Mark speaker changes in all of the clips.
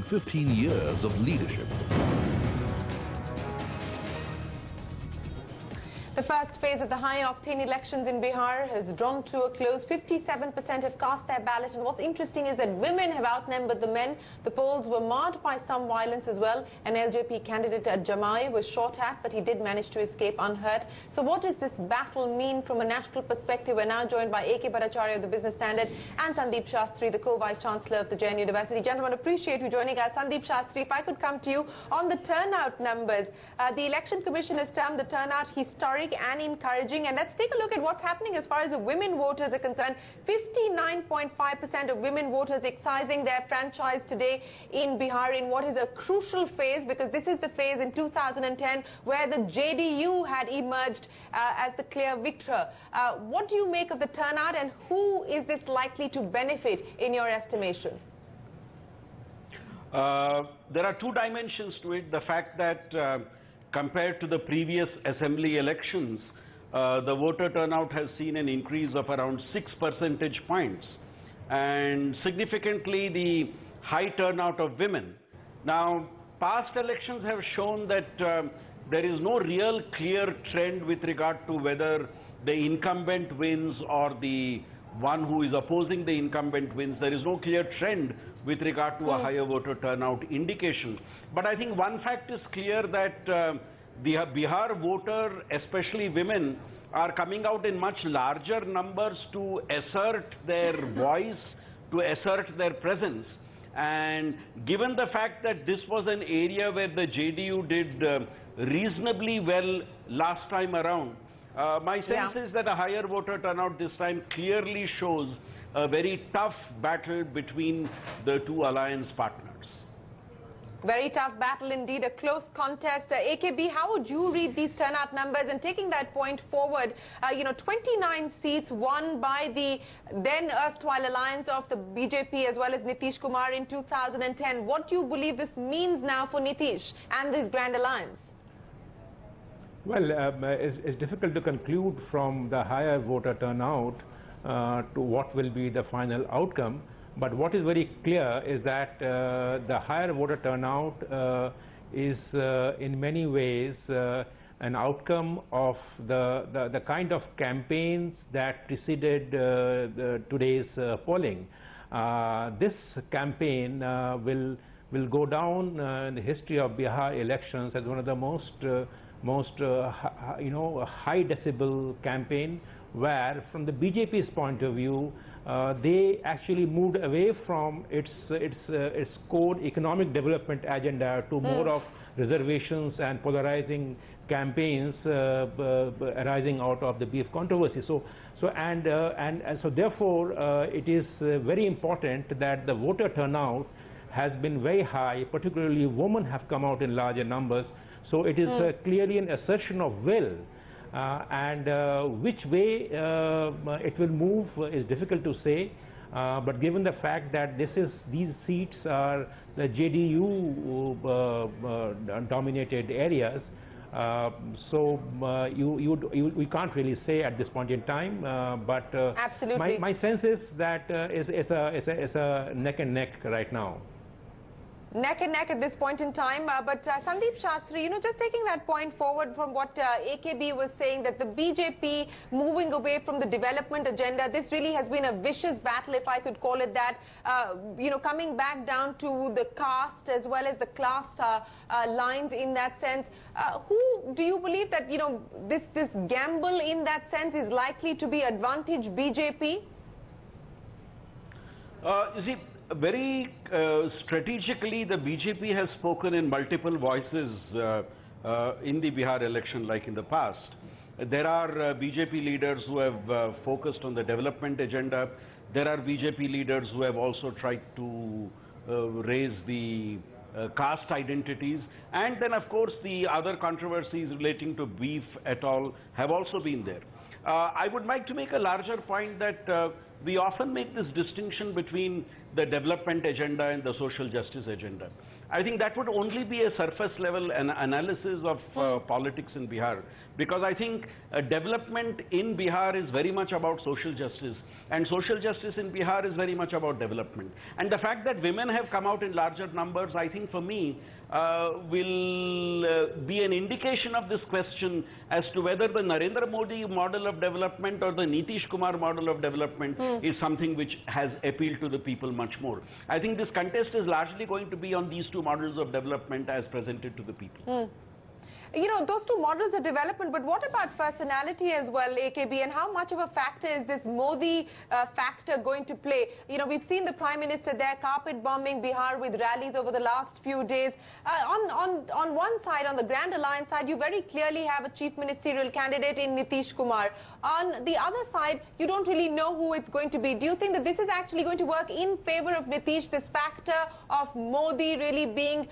Speaker 1: 15 years of leadership.
Speaker 2: The first phase of the high-octane elections in Bihar has drawn to a close. 57% have cast their ballot, and what's interesting is that women have outnumbered the men. The polls were marred by some violence as well. An LJP candidate at Jamuai was shot at, but he did manage to escape unhurt. So what does this battle mean from a national perspective? We're now joined by AK Bhattacharya of the Business Standard and Sandeep Shastri, the co-vice chancellor of the Jain University. Gentlemen, appreciate you joining us. Sandeep Shastri, if I could come to you on the turnout numbers. The Election Commission has termed the turnout historic and encouraging, and let's take a look at what's happening as far as the women voters are concerned. 59.5% of women voters exercising their franchise today in Bihar in what is a crucial phase, because this is the phase in 2010 where the JDU had emerged as the clear victor. What do you make of the turnout, and who is this likely to benefit in your estimation?
Speaker 3: There are two dimensions to it. The fact that compared to the previous assembly elections, the voter turnout has seen an increase of around 6 percentage points, and significantly the high turnout of women. Now, past elections have shown that there is no real clear trend with regard to whether the incumbent wins or the one who is opposing the incumbent wins. There is no clear trend with regard to a higher voter turnout indication. But I think one fact is clear, that the Bihar voter, especially women, are coming out in much larger numbers to assert their voice, to assert their presence. And given the fact that this was an area where the JDU did reasonably well last time around, my sense is that a higher voter turnout this time clearly shows a very tough battle between the two alliance partners.
Speaker 2: Very tough battle indeed, a close contest. AKB, how would you read these turnout numbers? And taking that point forward, 29 seats won by the then erstwhile alliance of the BJP as well as Nitish Kumar in 2010. What do you believe this means now for Nitish and this grand alliance?
Speaker 4: Well, it's difficult to conclude from the higher voter turnout to what will be the final outcome. But what is very clear is that the higher voter turnout is in many ways an outcome of the kind of campaigns that preceded today's polling. This campaign will go down in the history of Bihar elections as one of the most high decibel campaign, where from the BJP's point of view, they actually moved away from its core economic development agenda to more of reservations and polarizing campaigns arising out of the beef controversy. So therefore it is very important that the voter turnout has been very high. Particularly women have come out in larger numbers. So it is clearly an assertion of will, and which way it will move is difficult to say. But given the fact that these seats are the JDU dominated areas, so we can't really say at this point in time. But my sense is that it's a neck and neck right now.
Speaker 2: Neck and neck at this point in time. But Sandeep Shastri, just taking that point forward from what AKB was saying, that the BJP moving away from the development agenda, this really has been a vicious battle, if I could call it that, coming back down to the caste as well as the class lines in that sense. Who do you believe that, this gamble in that sense is likely to be advantage BJP?
Speaker 3: You see, very strategically, the BJP has spoken in multiple voices in the Bihar election like in the past. There are BJP leaders who have focused on the development agenda. There are BJP leaders who have also tried to raise the caste identities. And then, of course, the other controversies relating to beef et al. Have also been there. I would like to make a larger point that we often make this distinction between the development agenda and the social justice agenda. I think that would only be a surface level analysis of politics in Bihar, because I think development in Bihar is very much about social justice, and social justice in Bihar is very much about development. And the fact that women have come out in larger numbers, I think for me, will be an indication of this question as to whether the Narendra Modi model of development or the Nitish Kumar model of development is something which has appealed to the people much more. I think this contest is largely going to be on these two models of development as presented to the people.
Speaker 2: You know, those two models of development, but what about personality as well, AKB, and how much of a factor is this Modi factor going to play? You know, we've seen the Prime Minister there carpet bombing Bihar with rallies over the last few days. On one side, on the Grand Alliance side, you very clearly have a chief ministerial candidate in Nitish Kumar. On the other side, you don't really know who it's going to be. Do you think that this is actually going to work in favor of Nitish, this factor of Modi really being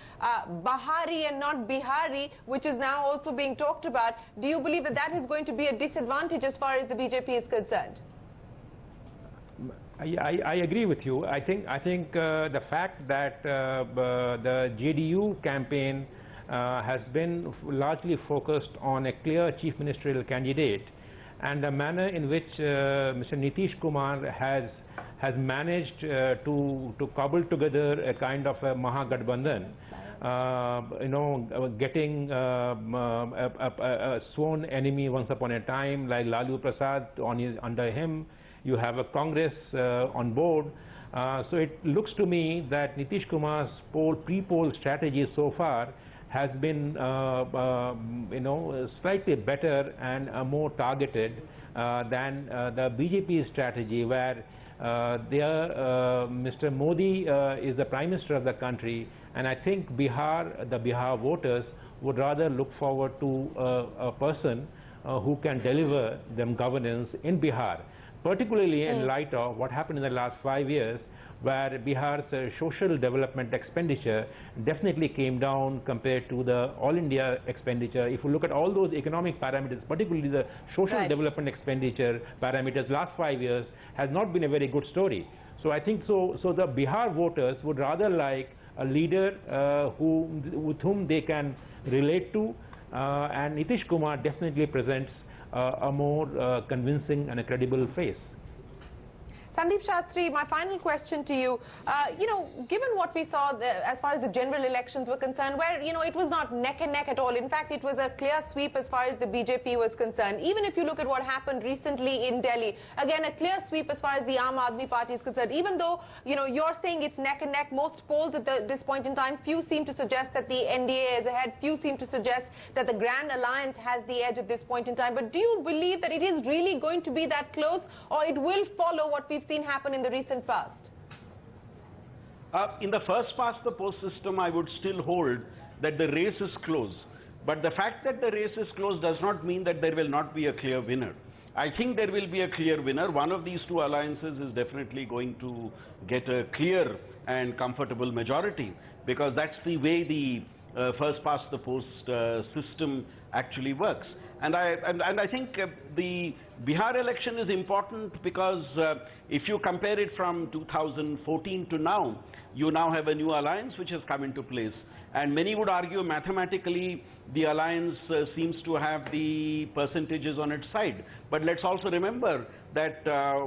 Speaker 2: Bahari and not Bihari, which is now also being talked about? Do you believe that that is going to be a disadvantage as far as the BJP is concerned?
Speaker 4: I agree with you. I think the fact that the JDU campaign has been largely focused on a clear chief ministerial candidate, and the manner in which Mr. Nitish Kumar has managed to cobble together a kind of a Mahagathbandhan, you know, getting a sworn enemy once upon a time like Lalu Prasad under him. You have a Congress on board. So it looks to me that Nitish Kumar's pre-poll strategy so far has been, you know, slightly better and more targeted than the BJP strategy, where Mr. Modi is the Prime Minister of the country, and I think the Bihar voters would rather look forward to a person who can deliver them governance in Bihar, particularly in light of what happened in the last 5 years, where Bihar's social development expenditure definitely came down compared to the all India expenditure. If you look at all those economic parameters, particularly the social development expenditure parameters, last 5 years has not been a very good story. So I think so the Bihar voters would rather like a leader with whom they can relate to, and Nitish Kumar definitely presents a more convincing and a credible face.
Speaker 2: Sandeep Shastri, my final question to you. You know, given what we saw as far as the general elections were concerned, where, you know, it was not neck and neck at all. In fact, it was a clear sweep as far as the BJP was concerned. Even if you look at what happened recently in Delhi, again, a clear sweep as far as the Aam Aadmi Party is concerned. Even though, you know, you're saying it's neck and neck, most polls at this point in time, few seem to suggest that the NDA is ahead. Few seem to suggest that the Grand Alliance has the edge at this point in time. But do you believe that it is really going to be that close, or it will follow what we've seen happen in the recent past?
Speaker 3: In the first past the post system, I would still hold that the race is close. But the fact that the race is close does not mean that there will not be a clear winner. I think there will be a clear winner. One of these two alliances is definitely going to get a clear and comfortable majority, because that's the way the first past the post system actually works. And I think the Bihar election is important because if you compare it from 2014 to now, you now have a new alliance which has come into place. And many would argue mathematically the alliance seems to have the percentages on its side. But let's also remember that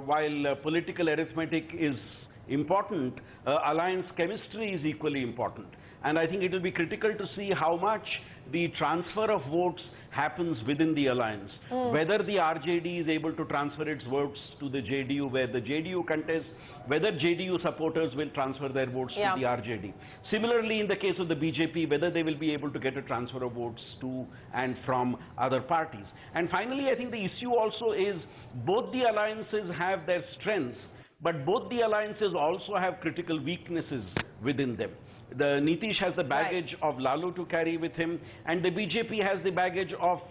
Speaker 3: while political arithmetic is important, alliance chemistry is equally important. And I think it will be critical to see how much the transfer of votes happens within the alliance. Whether the RJD is able to transfer its votes to the JDU, where the JDU contests, whether JDU supporters will transfer their votes to the RJD. Similarly, in the case of the BJP, whether they will be able to get a transfer of votes to and from other parties. And finally, I think the issue also is both the alliances have their strengths, but both the alliances also have critical weaknesses within them. The Nitish has the baggage of Lalu to carry with him, and the BJP has the baggage of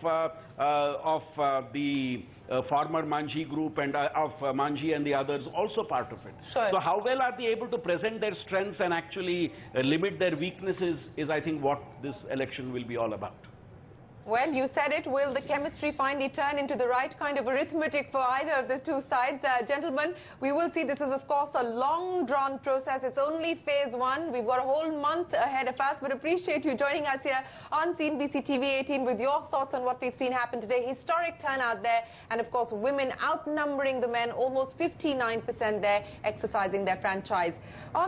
Speaker 3: the former Manjhi group and of Manjhi and the others also part of it. So how well are they able to present their strengths and actually limit their weaknesses is, I think, what this election will be all about.
Speaker 2: Well, you said it. Will the chemistry finally turn into the right kind of arithmetic for either of the two sides? Gentlemen, we will see. This is, of course, a long, drawn process. It's only phase 1. We've got a whole month ahead of us, but appreciate you joining us here on CNBC-TV18 with your thoughts on what we've seen happen today. Historic turnout there, and, of course, women outnumbering the men, almost 59% there, exercising their franchise. On